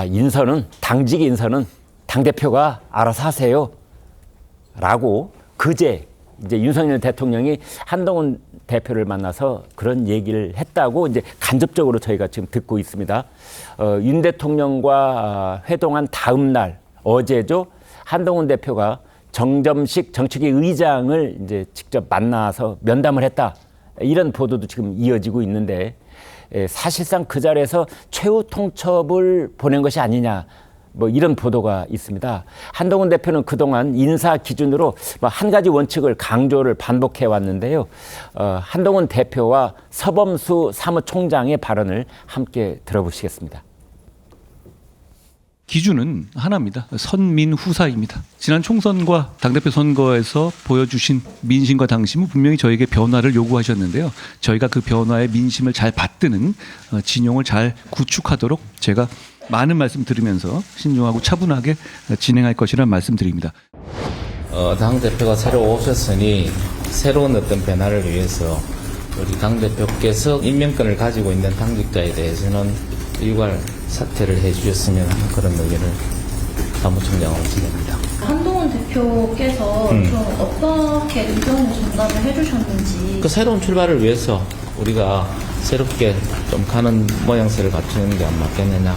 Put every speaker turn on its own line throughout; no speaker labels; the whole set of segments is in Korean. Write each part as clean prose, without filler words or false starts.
인선은 당직 인선은 당대표가 알아서 하세요. 라고 그제 이제 윤석열 대통령이 한동훈 대표를 만나서 그런 얘기를 했다고 이제 간접적으로 저희가 지금 듣고 있습니다. 윤 대통령과 회동한 다음 날 어제죠. 한동훈 대표가 정점식 정책위 의장을 이제 직접 만나서 면담을 했다. 이런 보도도 지금 이어지고 있는데 사실상 그 자리에서 최후 통첩을 보낸 것이 아니냐. 뭐 이런 보도가 있습니다. 한동훈 대표는 그동안 인사 기준으로 한 가지 원칙을 강조를 반복해 왔는데요. 한동훈 대표와 서범수 사무총장의 발언을 함께 들어보시겠습니다.
기준은 하나입니다. 선민후사입니다. 지난 총선과 당대표 선거에서 보여주신 민심과 당심은 분명히 저에게 변화를 요구하셨는데요. 저희가 그 변화의 민심을 잘 받드는 진용을 잘 구축하도록 제가 많은 말씀 들으면서 신중하고 차분하게 진행할 것이라는 말씀드립니다.
당대표가 새로 오셨으니 새로운 어떤 변화를 위해서 우리 당대표께서 임명권을 가지고 있는 당직자에 대해서는 일괄 사퇴를 해주셨으면 하는 그런 의견을 사무총장으로 드립니다.
한동훈 대표께서 좀 어떻게 의견을 전달을 해주셨는지.
그 새로운 출발을 위해서 우리가 새롭게 좀 가는 모양새를 갖추는 게 안 맞겠느냐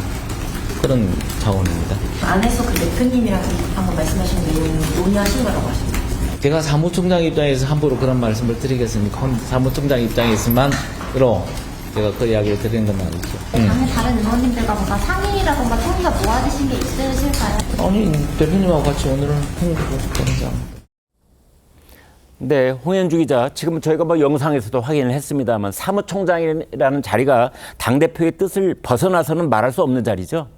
그런 차원입니다.
안에서 그 대표님이랑 방금 말씀하신 내용 논의하신 거라고 하십니다.
제가 사무총장 입장에서 함부로 그런 말씀을 드리겠습니까? 사무총장 입장에서만으로 제가 그 이야기를 드리는 건 아니죠.
당의 다른 의원님들과 뭔가 상의라던가 통의가 모아지신 게 있으실까요?
아니, 대표님하고 같이 오늘은 통일하고 싶습니다.
네, 홍현주 기자. 지금 저희가 뭐 영상에서도 확인을 했습니다만 사무총장이라는 자리가 당대표의 뜻을 벗어나서는 말할 수 없는 자리죠.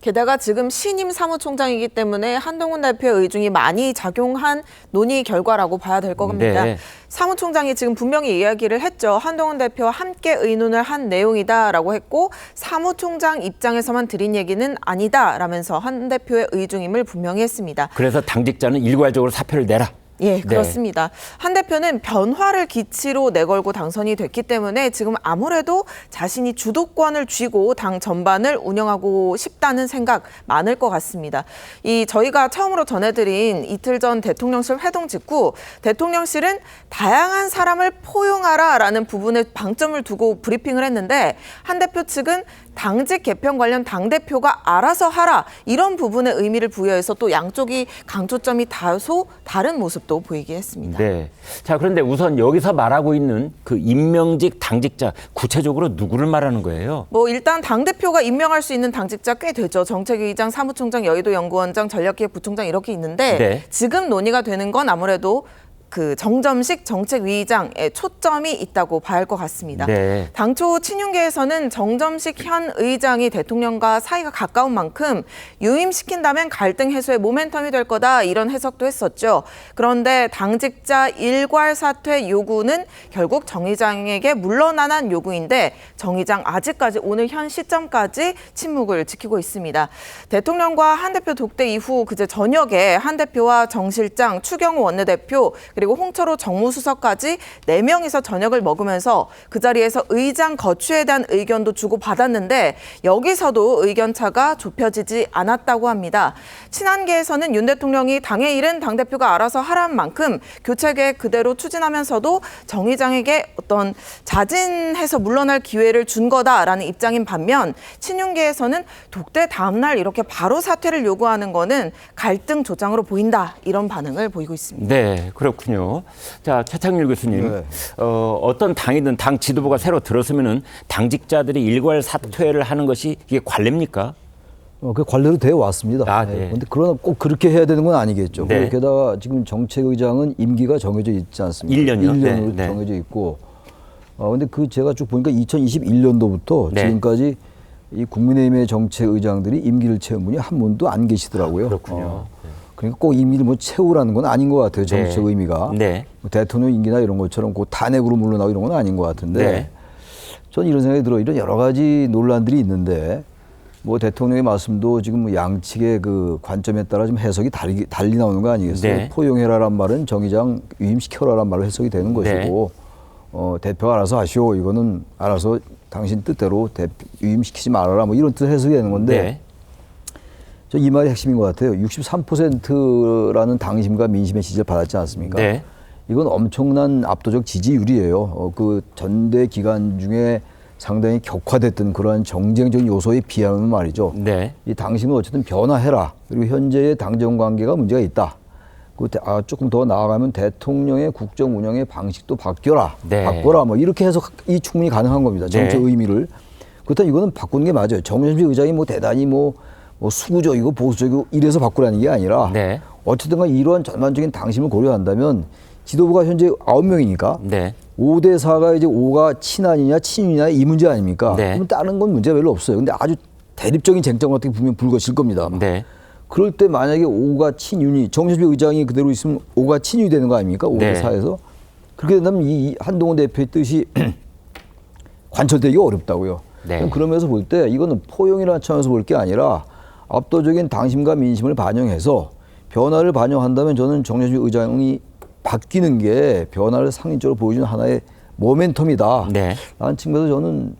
게다가 지금 신임 사무총장이기 때문에 한동훈 대표의 의중이 많이 작용한 논의 결과라고 봐야 될 겁니다.
네.
사무총장이 지금 분명히 이야기를 했죠. 한동훈 대표와 함께 의논을 한 내용이다라고 했고 사무총장 입장에서만 드린 얘기는 아니다라면서 한 대표의 의중임을 분명히 했습니다.
그래서 당직자는 일괄적으로 사표를 내라.
예, 그렇습니다. 한 대표는 변화를 기치로 내걸고 당선이 됐기 때문에 지금 아무래도 자신이 주도권을 쥐고 당 전반을 운영하고 싶다는 생각 많을 것 같습니다. 저희가 처음으로 전해드린 이틀 전 대통령실 회동 직후 대통령실은 다양한 사람을 포용하라라는 부분에 방점을 두고 브리핑을 했는데 한 대표 측은 당직 개편 관련 당대표가 알아서 하라 이런 부분에 의미를 부여해서 또 양쪽이 강조점이 다소 다른 모습도 보이게 했습니다.
네. 자, 그런데 우선 여기서 말하고 있는 그 임명직 당직자 구체적으로 누구를 말하는 거예요?
일단 당대표가 임명할 수 있는 당직자 꽤 되죠. 정책위의장, 사무총장, 여의도연구원장, 전략기획부총장 이렇게 있는데
네.
지금 논의가 되는 건 아무래도 그 정점식 정책위의장에 초점이 있다고 봐야 할 것 같습니다.
네.
당초 친윤계에서는 정점식 현 의장이 대통령과 사이가 가까운 만큼 유임시킨다면 갈등 해소의 모멘텀이 될 거다 이런 해석도 했었죠. 그런데 당직자 일괄 사퇴 요구는 결국 정 의장에게 물러나는 요구인데 정 의장 아직까지 오늘 현 시점까지 침묵을 지키고 있습니다. 대통령과 한 대표 독대 이후 그제 저녁에 한 대표와 정 실장, 추경호 원내대표 그리고 홍철호 정무수석까지 4명이서 저녁을 먹으면서 그 자리에서 의장 거취에 대한 의견도 주고받았는데 여기서도 의견차가 좁혀지지 않았다고 합니다. 친한계에서는 윤 대통령이 당의 일은 당대표가 알아서 하라는 만큼 교체 계획 그대로 추진하면서도 정 의장에게 어떤 자진해서 물러날 기회를 준 거다라는 입장인 반면 친윤계에서는 독대 다음 날 이렇게 바로 사퇴를 요구하는 거는 갈등 조장으로 보인다 이런 반응을 보이고 있습니다.
네, 그렇군요. 자, 최창일 교수님,
네.
어떤 당이든 당 지도부가 새로 들어서면은 당직자들이 일괄 사퇴를 하는 것이 이게 관례입니까?
그 관례로 되어 왔습니다.
네.
그런데 그러나 꼭 그렇게 해야 되는 건 아니겠죠.
네.
게다가 지금 정책의장은 임기가 정해져 있지 않습니까?
1년이요?
1년으로
네.
정해져 있고. 근데 제가 쭉 보니까 2021년도부터
네.
지금까지 이 국민의힘의 정책의장들이 임기를 채운 분이 한 분도 안 계시더라고요.
그렇군요.
그러니까 꼭 임기를 채우라는 건 아닌 것 같아요. 정책
네.
의미가.
네.
대통령 임기나 이런 것처럼 그 탄핵으로 물러나고 이런 건 아닌 것 같은데
네.
전 이런 생각이 들어요. 이런 여러 가지 논란들이 있는데 대통령의 말씀도 지금 양측의 그 관점에 따라 좀 해석이 달리 나오는 거 아니겠어요?
네.
포용해라란 말은 정 의장 유임시켜라란 말로 해석이 되는 것이고 대표가 알아서 하시오. 이거는 알아서 당신 뜻대로 유임시키지 말아라. 이런 뜻 해석이 되는 건데
네.
저 이 말이 핵심인 것 같아요. 63%라는 당심과 민심의 지지를 받았지 않습니까?
네.
이건 엄청난 압도적 지지율이에요. 그 전대 기간 중에 상당히 격화됐던 그러한 정쟁적 요소에 비하면 말이죠.
네.
이 당심은 어쨌든 변화해라. 그리고 현재의 당정 관계가 문제가 있다. 조금 더 나아가면 대통령의 국정 운영의 방식도 바뀌어라.
네.
바꿔라. 뭐 이렇게 해석이 충분히 가능한 겁니다. 정책
네.
의미를. 그렇다면 이거는 바꾸는 게 맞아요. 정점식 의장이 뭐 대단히 뭐 수구적이고 보수적이고 이래서 바꾸라는 게 아니라
네.
어쨌든 간 이러한 전반적인 당심을 고려한다면 지도부가 현재 9명이니까
네.
5대 4가 이제 5가 친한이냐 친윤이냐 이 문제 아닙니까?
네.
그럼 다른 건 문제가 별로 없어요. 근데 아주 대립적인 쟁점 같은 게 분명 불거질 겁니다. 아마.
네.
그럴 때 만약에 5가 친윤이 정세균 의장이 그대로 있으면 5가 친윤이 되는 거 아닙니까? 5대
네.
4에서. 그렇게 된다면 이 한동훈 대표의 뜻이 관철되기가 어렵다고요.
네.
그러면서 볼 때 이거는 포용이라는 차원에서 볼 게 아니라 압도적인 당심과 민심을 반영해서 변화를 반영한다면 저는 정세균 의장이 바뀌는 게 변화를 상징적으로 보여주는 하나의 모멘텀이다.
네.
라는 측면에서 저는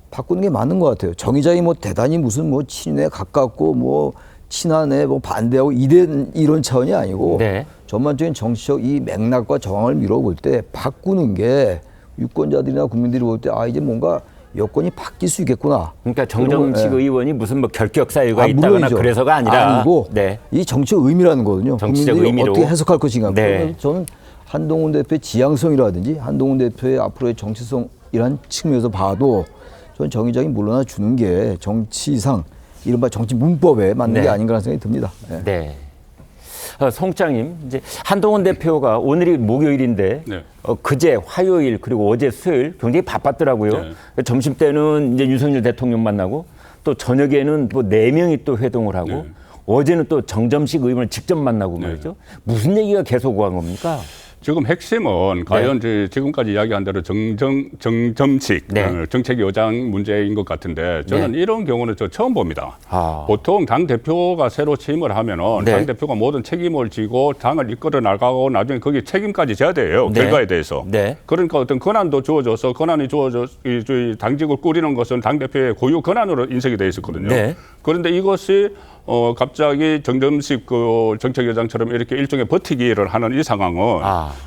바꾸는 게 맞는 것 같아요. 정 의장이 뭐 대단히 무슨 뭐 친윤에 가깝고 뭐 친한에 뭐 반대하고 이런 차원이 아니고
네.
전반적인 정치적 이 맥락과 정황을 밀어볼 때 바꾸는 게 유권자들이나 국민들이 볼 때 이제 뭔가 여건이 바뀔 수 있겠구나.
그러니까 정정식
그리고,
의원이 무슨 뭐 결격 사유가 있다거나
물론이죠.
그래서가 아니라
아니고
네.
이 정치적 의미라는 거거든요.
정치적
국민들이
의미로.
어떻게 해석할 것인가.
네.
그러면 저는 한동훈 대표의 지향성이라든지 한동훈 대표의 앞으로의 정치성이란 측면에서 봐도 저는 정 의장이 물러나 주는 게 정치상 이른바 정치 문법에 맞는
네.
게 아닌가라는 생각이 듭니다. 네.
네. 송장님, 이제 한동훈 대표가 오늘이 목요일인데
네.
그제 화요일 그리고 어제 수요일 굉장히 바빴더라고요.
네.
점심 때는 이제 윤석열 대통령 만나고 또 저녁에는 뭐 4명이 또 회동을 하고
네.
어제는 또 정점식 의원을 직접 만나고
네.
말이죠. 무슨 얘기가 계속 오간 겁니까?
지금 핵심은 과연 이제 지금까지 이야기한 대로 정점식
네.
정책 여장 문제인 것 같은데 저는
네.
이런 경우는 저 처음 봅니다.
아.
보통 당 대표가 새로 취임을 하면은
네.
당 대표가 모든 책임을 지고 당을 이끌어 나가고 나중에 거기에 책임까지 져야 돼요.
네.
결과에 대해서.
네.
그러니까 어떤 권한도 주어져서 권한이 주어져 이 당직을 꾸리는 것은 당 대표의 고유 권한으로 인식이 돼 있었거든요.
네.
그런데 이것이 갑자기 정점식 그 정책여장처럼 이렇게 일종의 버티기를 하는 이 상황은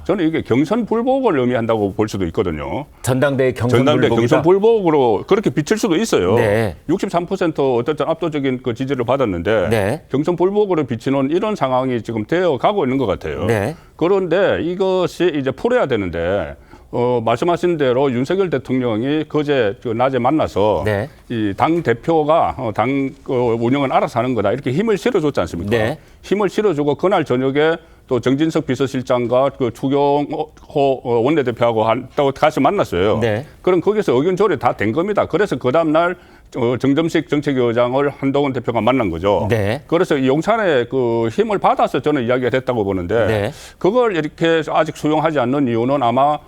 저는 이게 경선 불복을 의미한다고 볼 수도 있거든요.
전당대회 경선
전당대
불복이다.
경선 불복으로 그렇게 비칠 수도 있어요.
네.
63% 어쨌든 압도적인 그 지지를 받았는데
네.
경선 불복으로 비치는 이런 상황이 지금 되어 가고 있는 것 같아요.
네.
그런데 이것이 이제 풀어야 되는데 말씀하신 대로 윤석열 대통령이 그제 낮에 만나서
네.
이 당 대표가 당 운영은 알아서 하는 거다 이렇게 힘을 실어줬지 않습니까?
네.
힘을 실어주고 그날 저녁에 또 정진석 비서실장과 그 추경호 원내대표하고 또 같이 만났어요.
네.
그럼 거기서 의견 조율이 다 된 겁니다. 그래서 그 다음날 정점식 정책위원장을 한동훈 대표가 만난 거죠.
네.
그래서 이 용산의 그 힘을 받아서 저는 이야기가 됐다고 보는데
네.
그걸 이렇게 아직 수용하지 않는 이유는 아마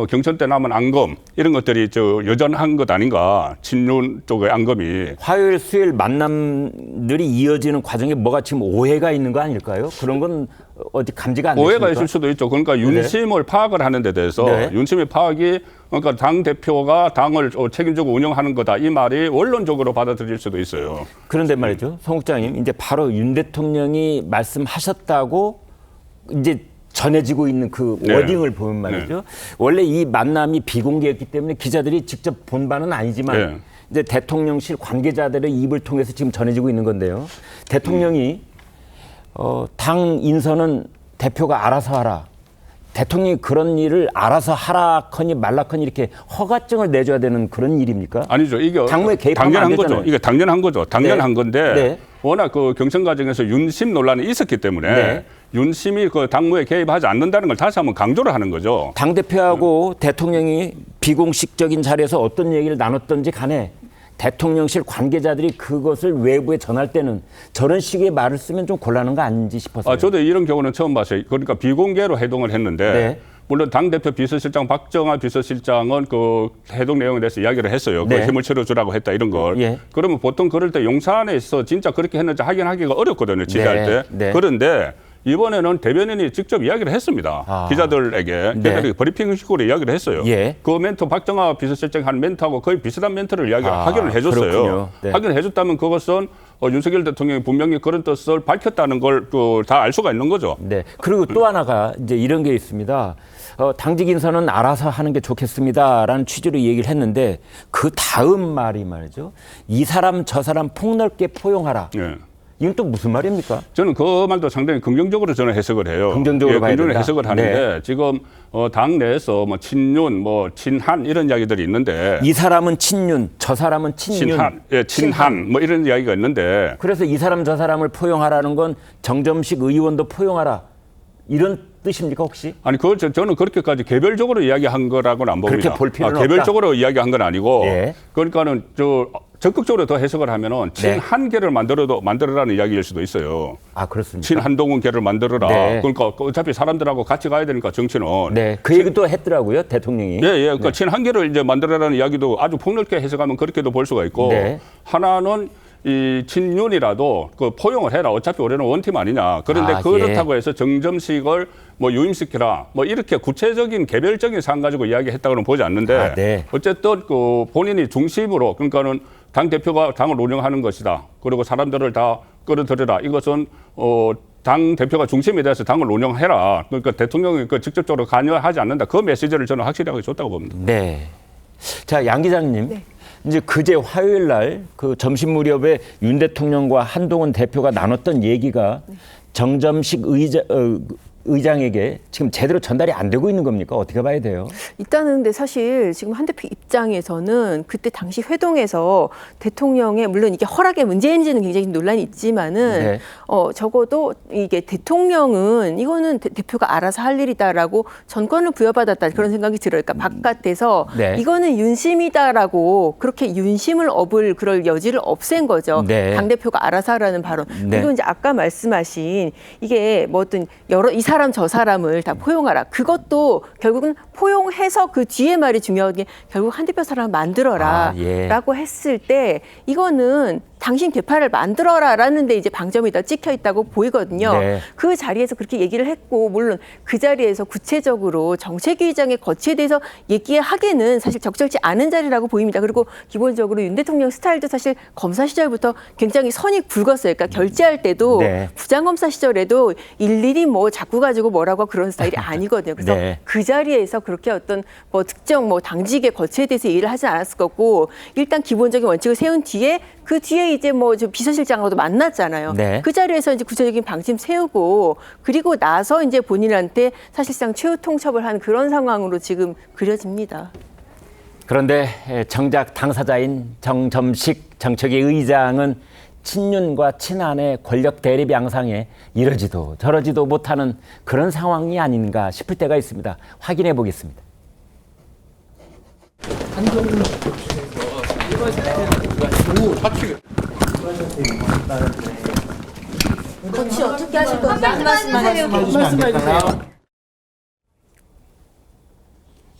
경선 때 남은 앙금 이런 것들이 여전한 것 아닌가. 친윤 쪽의 앙금이.
화요일, 수요일 만남들이 이어지는 과정에 뭐가 지금 오해가 있는 거 아닐까요? 그런 건 어디 감지가 안 됐습니까?
오해가 있을 수도 있죠. 그러니까 윤심을 파악을 하는 데 대해서
네.
윤심의 파악이 그러니까 당 대표가 당을 책임지고 운영하는 거다. 이 말이 원론적으로 받아들일 수도 있어요.
그런데 말이죠. 송 국장님, 이제 바로 윤 대통령이 말씀하셨다고 이제 전해지고 있는 그
네.
워딩을 보면 말이죠.
네.
원래 이 만남이 비공개였기 때문에 기자들이 직접 본 바는 아니지만
네.
이제 대통령실 관계자들의 입을 통해서 지금 전해지고 있는 건데요. 대통령이 당 인선은 대표가 알아서 하라. 대통령이 그런 일을 알아서 하라커니 말라커니 이렇게 허가증을 내줘야 되는 그런 일입니까?
아니죠. 이게
당무에 개입하면
당연한
안
거죠.
되잖아요.
이게 당연한 거죠. 당연한
네.
건데
네.
워낙 그 경선 과정에서 윤심 논란이 있었기 때문에
네.
윤심이 그 당무에 개입하지 않는다는 걸 다시 한번 강조를 하는 거죠.
당대표하고 대통령이 비공식적인 자리에서 어떤 얘기를 나눴던지 간에 대통령실 관계자들이 그것을 외부에 전할 때는 저런 식의 말을 쓰면 좀 곤란한 거 아닌지 싶어서요.
저도 이런 경우는 처음 봤어요. 그러니까 비공개로 해동을 했는데
네.
물론 당대표 비서실장 박정아 비서실장은 그 해동 내용에 대해서 이야기를 했어요. 그
네.
힘을 실어주라고 했다 이런 걸.
예.
그러면 보통 그럴 때 용산에서 진짜 그렇게 했는지 확인하기가 어렵거든요. 지지할
네.
때.
네.
그런데 이번에는 대변인이 직접 이야기를 했습니다. 기자들에게.
네.
기자들이 브리핑식으로 이야기를 했어요.
예.
그 멘트 박정아 비서실장 한 멘트하고 거의 비슷한 멘트를 확인을 해줬어요.
그렇군요. 네.
확인을 해줬다면 그것은 윤석열 대통령이 분명히 그런 뜻을 밝혔다는 걸 다 알 수가 있는 거죠.
네. 그리고 또 하나가 이제 이런 게 있습니다. 당직 인사는 알아서 하는 게 좋겠습니다라는 취지로 얘기를 했는데 그 다음 말이 말이죠. 이 사람 저 사람 폭넓게 포용하라.
예.
이건 또 무슨 말입니까?
저는 그 말도 상당히 긍정적으로 저는 해석을 해요.
긍정적으로 봐야
긍정적으로
된다.
해석을 하는데 지금 당 내에서 뭐 친윤, 뭐 친한 이런 이야기들이 있는데
이 사람은 친윤, 저 사람은 친윤.
친한 뭐 이런 이야기가 있는데
그래서 이 사람 저 사람을 포용하라는 건 정점식 의원도 포용하라. 이런 뜻입니까 혹시?
아니 그걸 저는 그렇게까지 개별적으로 이야기한 거라고는 안 봅니다.
그렇게 볼 필요는
개별적으로 이야기한 건 아니고
예.
그러니까는 적극적으로 더 해석을 하면은 친한계를 만들어라는 이야기일 수도 있어요.
아 그렇습니까?
친한동훈계를 만들어라.
네.
그러니까 어차피 사람들하고 같이 가야 되니까 정치는.
네, 그 얘기도 했더라고요 대통령이.
예. 그러니까 친한계를 이제 만들어라는 이야기도 아주 폭넓게 해석하면 그렇게도 볼 수가 있고
네.
하나는 이 친윤이라도 그 포용을 해라. 어차피 우리는 원팀 아니냐. 그런데 그렇다고 해서 정점식을 뭐 유임시키라. 뭐 이렇게 구체적인 개별적인 사안 가지고 이야기했다고는 보지 않는데
네.
어쨌든 그 본인이 중심으로 그러니까는 당 대표가 당을 운영하는 것이다. 그리고 사람들을 다 끌어들여라. 이것은 당 대표가 중심에 대해서 당을 운영해라. 그러니까 대통령이 그 직접적으로 관여하지 않는다. 그 메시지를 저는 확실하게 줬다고 봅니다.
네. 자, 양 기자님.
네.
이제 그제 화요일 날 그 점심 무렵에 윤 대통령과 한동훈 대표가 나눴던 얘기가 정점식 의장에게 지금 제대로 전달이 안 되고 있는 겁니까? 어떻게 봐야 돼요?
일단은 근데 사실 지금 한 대표 입장에서는 그때 당시 회동에서 대통령의 물론 이게 허락의 문제인지는 굉장히 논란이 있지만은
네.
적어도 이게 대통령은 이거는 대표가 알아서 할 일이다라고 전권을 부여받았다 그런 생각이 들어요. 그러니까 바깥에서
네.
이거는 윤심이다라고 그렇게 윤심을 업을 그럴 여지를 없앤 거죠.
네.
당 대표가 알아서 하라는 발언.
네.
그리고 이제 아까 말씀하신 이게 뭐 어떤 이 사람 저 사람을 다 포용하라. 그것도 결국은 포용해서 그 뒤에 말이 중요한 게 결국 한 대표 사람을 만들어라
예.
라고 했을 때 이거는 당신 개파를 만들어라라는 데 이제 방점이 다 찍혀 있다고 보이거든요.
네.
그 자리에서 그렇게 얘기를 했고 물론 그 자리에서 구체적으로 정책위의장의 거취에 대해서 얘기하기는 사실 적절치 않은 자리라고 보입니다. 그리고 기본적으로 윤 대통령 스타일도 사실 검사 시절부터 굉장히 선이 굵었어요. 그러니까 결재할 때도
네.
부장검사 시절에도 일일이 뭐 자꾸 가지고 뭐라고 그런 스타일이 아니거든요. 그래서
네.
그 자리에서 그렇게 어떤 뭐 특정 뭐 당직의 거취에 대해서 얘기를 하지 않았을 거고 일단 기본적인 원칙을 세운 뒤에 그 뒤에 이제 뭐 비서실장하고도 만났잖아요.
네.
그 자리에서 이제 구체적인 방침 세우고 그리고 나서 이제 본인한테 사실상 최후 통첩을 한 그런 상황으로 지금 그려집니다.
그런데 정작 당사자인 정점식 정책위 의장은 친윤과 친한의 권력 대립 양상에 이러지도 저러지도 못하는 그런 상황이 아닌가 싶을 때가 있습니다. 확인해 보겠습니다.
거치 어떻게 하실 건지 한 말씀만 해주세요.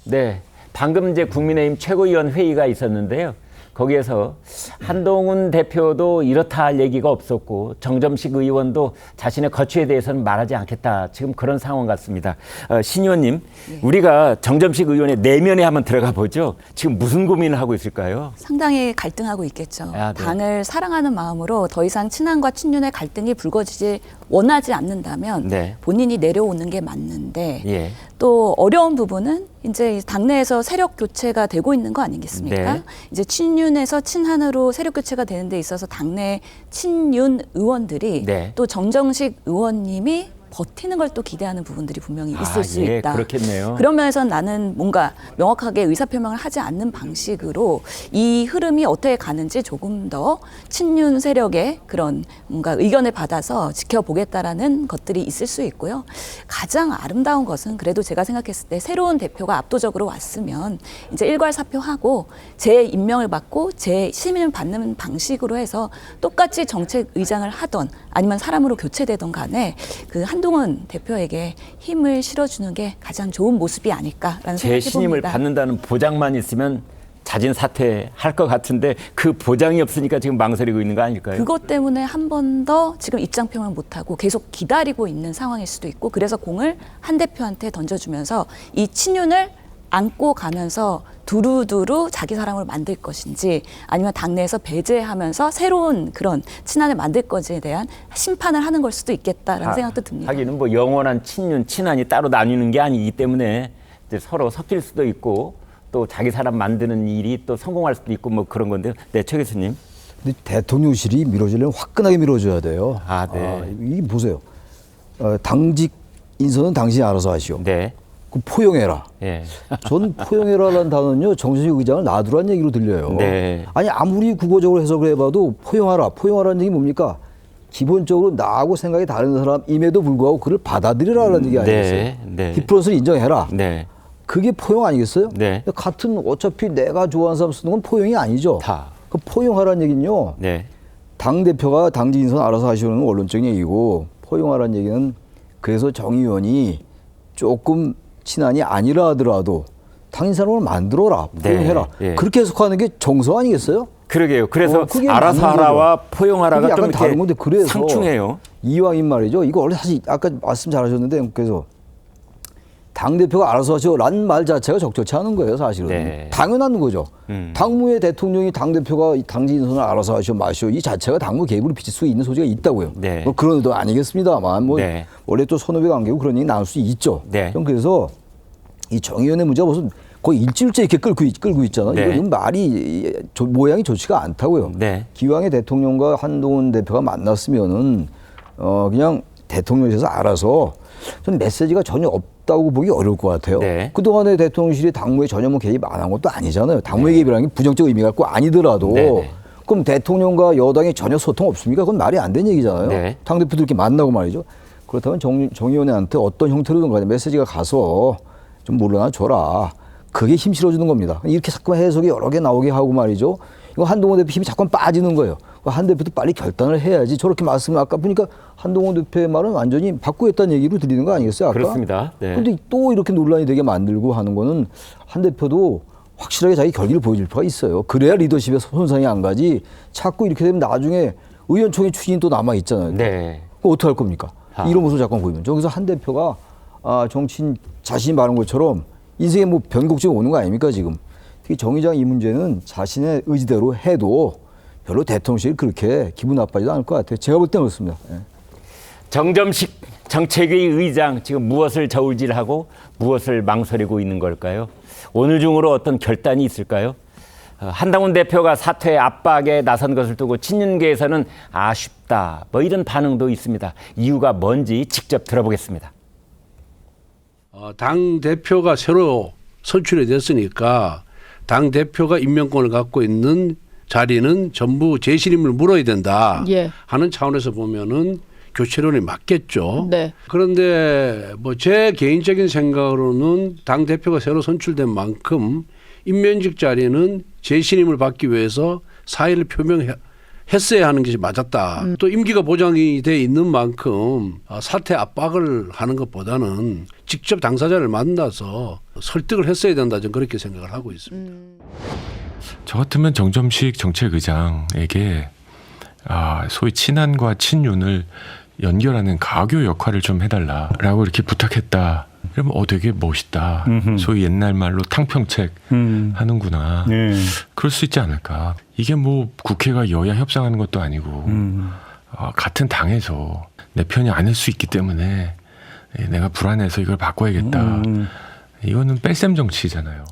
네, 방금 이제 국민의힘 최고위원 회의가 있었는데요. 거기에서 한동훈 대표도 이렇다 할 얘기가 없었고 정점식 의원도 자신의 거취에 대해서는 말하지 않겠다. 지금 그런 상황 같습니다. 신 의원님, 우리가 정점식 의원의 내면에 한번 들어가 보죠. 지금 무슨 고민을 하고 있을까요?
상당히 갈등하고 있겠죠.
아, 네.
당을 사랑하는 마음으로 더 이상 친한과 친윤의 갈등이 불거지지 원하지 않는다면
네.
본인이 내려오는 게 맞는데
예.
또 어려운 부분은 이제 당내에서 세력 교체가 되고 있는 거 아니겠습니까?
네.
이제 친윤에서 친한으로 세력 교체가 되는 데 있어서 당내 친윤 의원들이
네.
또 정정식 의원님이 버티는 걸 또 기대하는 부분들이 분명히 있을 수
예,
있다.
그렇겠네요.
그런 면에서 나는 뭔가 명확하게 의사표명을 하지 않는 방식으로 이 흐름이 어떻게 가는지 조금 더 친윤 세력의 그런 뭔가 의견을 받아서 지켜보겠다라는 것들이 있을 수 있고요. 가장 아름다운 것은 그래도 제가 생각했을 때 새로운 대표가 압도적으로 왔으면 이제 일괄사표하고 재임명을 받고 재심임을 받는 방식으로 해서 똑같이 정책의장을 하던 아니면 사람으로 교체되던 간에 그 한동훈 대표에게 힘을 실어주는 게 가장 좋은 모습이 아닐까라는 생각이
재신임을
듭니다.
받는다는 보장만 있으면 자진 사퇴할 것 같은데 그 보장이 없으니까 지금 망설이고 있는 거 아닐까요?
그것 때문에 한 번 더 지금 입장표명을 못하고 계속 기다리고 있는 상황일 수도 있고 그래서 공을 한 대표한테 던져주면서 이 친윤을 안고 가면서 두루두루 자기 사람으로 만들 것인지 아니면 당내에서 배제하면서 새로운 그런 친한을 만들 것에 대한 심판을 하는 걸 수도 있겠다라는 생각도 듭니다.
하기는 뭐 영원한 친윤, 친한이 따로 나뉘는 게 아니기 때문에 이제 서로 섞일 수도 있고 또 자기 사람 만드는 일이 또 성공할 수도 있고 뭐 그런 건데요. 네, 최 교수님.
근데 대통령실이 미뤄지려면 화끈하게 미뤄줘야 돼요.
네.
이게 보세요. 당직 인선은 당신이 알아서 하시오.
네.
그 포용해라.
예.
전 포용해라라는 단어는요, 정선식 의장을 놔두라는 얘기로 들려요.
네.
아니, 아무리 국어적으로 해석을 해봐도 포용하라. 포용하라는 얘기 뭡니까? 기본적으로 나하고 생각이 다른 사람임에도 불구하고 그를 받아들이라는 얘기 아니겠어요?
네.
디프런스를 인정해라.
네.
그게 포용 아니겠어요?
네.
같은 어차피 내가 좋아하는 사람 쓰는 건 포용이 아니죠.
다.
그 포용하라는 얘기는요.
네.
당대표가 당직 인선 알아서 하시는 원론적인 얘기고 포용하라는 얘기는 그래서 정 의원이 조금 친한이 아니라 하더라도 당신 사람을 만들어라. 포용해라.
네.
그렇게 해석하는 게 정서 아니겠어요?
그러게요. 그래서
그게
알아서
맞는
하라와
거죠.
포용하라가
그게
좀
약간 다른 건데
이렇게
그래서
상충해요.
이왕인 말이죠. 이거 원래 사실 아까 말씀 잘하셨는데 그래서 당대표가 알아서 하시오라는 말 자체가 적절치 않은 거예요, 사실은.
네.
당연한 거죠. 당무의 대통령이 당대표가 당직 인선을 알아서 하시오 마시오 이 자체가 당무 개입으로 비칠 수 있는 소지가 있다고요.
네.
뭐 그런 의도 아니겠습니다만 뭐
네.
원래 또 선후배 관계고 그런 얘기 나올 수 있죠.
네.
좀 그래서 이 정 의원의 문제가 무슨 거의 일주일째 이렇게 끌고 있잖아요.
네.
이건 말이 모양이 좋지가 않다고요.
네.
기왕에 대통령과 한동훈 대표가 만났으면은 그냥 대통령실에서 알아서 전 메시지가 전혀 없다고 보기 어려울 것 같아요.
네.
그동안에 대통령실이 당무에 전혀 뭐 개입 안 한 것도 아니잖아요. 당무의 개입이라는 게 부정적 의미가 있고 아니더라도
네.
그럼 대통령과 여당이 전혀 소통 없습니까? 그건 말이 안 되는 얘기잖아요.
네.
당대표들 이렇게 만나고 말이죠. 그렇다면 정 의원한테 어떤 형태로든 간에 메시지가 가서 좀 물러나 줘라. 그게 힘 실어주는 겁니다. 이렇게 자꾸 해석이 여러 개 나오게 하고 말이죠. 이거 한동훈 대표 힘이 자꾸 빠지는 거예요. 한 대표도 빨리 결단을 해야지. 저렇게 말씀을 아까 보니까 한동훈 대표의 말은 완전히 바꾸겠다는 얘기로 드리는 거 아니겠어요? 아까?
그렇습니다. 네.
근데 또 이렇게 논란이 되게 만들고 하는 거는 한 대표도 확실하게 자기 결기를 보여줄 필요가 있어요. 그래야 리더십에 손상이 안 가지. 자꾸 이렇게 되면 나중에 의원총회 추진이 또 남아 있잖아요.
네.
그거 어떻게 할 겁니까? 이런 모습을 자꾸 보이면. 저기서 한 대표가 정치인 자신이 말한 것처럼 인생에 뭐 변곡점이 오는 거 아닙니까 지금. 특히 정 의장 이 문제는 자신의 의지대로 해도 별로 대통령실이 그렇게 기분 나빠지도 않을 것 같아요. 제가 볼 때는 그렇습니다. 예.
정점식 정책위 의장 지금 무엇을 저울질하고 무엇을 망설이고 있는 걸까요? 오늘 중으로 어떤 결단이 있을까요? 한동훈 대표가 사퇴 압박에 나선 것을 두고 친윤계에서는 아쉽다 뭐 이런 반응도 있습니다. 이유가 뭔지 직접 들어보겠습니다.
당 대표가 새로 선출이 됐으니까 당 대표가 임명권을 갖고 있는 자리는 전부 재신임을 물어야 된다 하는 차원에서 보면은 교체론이 맞겠죠.
네.
그런데 뭐 제 개인적인 생각으로는 당 대표가 새로 선출된 만큼 임명직 자리는 재신임을 받기 위해서 사의를 표명했어야 하는 것이 맞았다. 또 임기가 보장이 돼 있는 만큼 사퇴 압박을 하는 것보다는 직접 당사자를 만나서 설득을 했어야 된다. 저는 그렇게 생각을 하고 있습니다.
저 같으면 정점식 정책의장에게 소위 친한과 친윤을 연결하는 가교 역할을 좀 해달라라고 이렇게 부탁했다. 그러면 되게 멋있다. 소위 옛날 말로 탕평책 하는구나.
네.
그럴 수 있지 않을까. 이게 뭐 국회가 여야 협상하는 것도 아니고 같은 당에서 내 편이 아닐 수 있기 때문에 내가 불안해서 이걸 바꿔야겠다. 이거는 뺄셈 정치잖아요.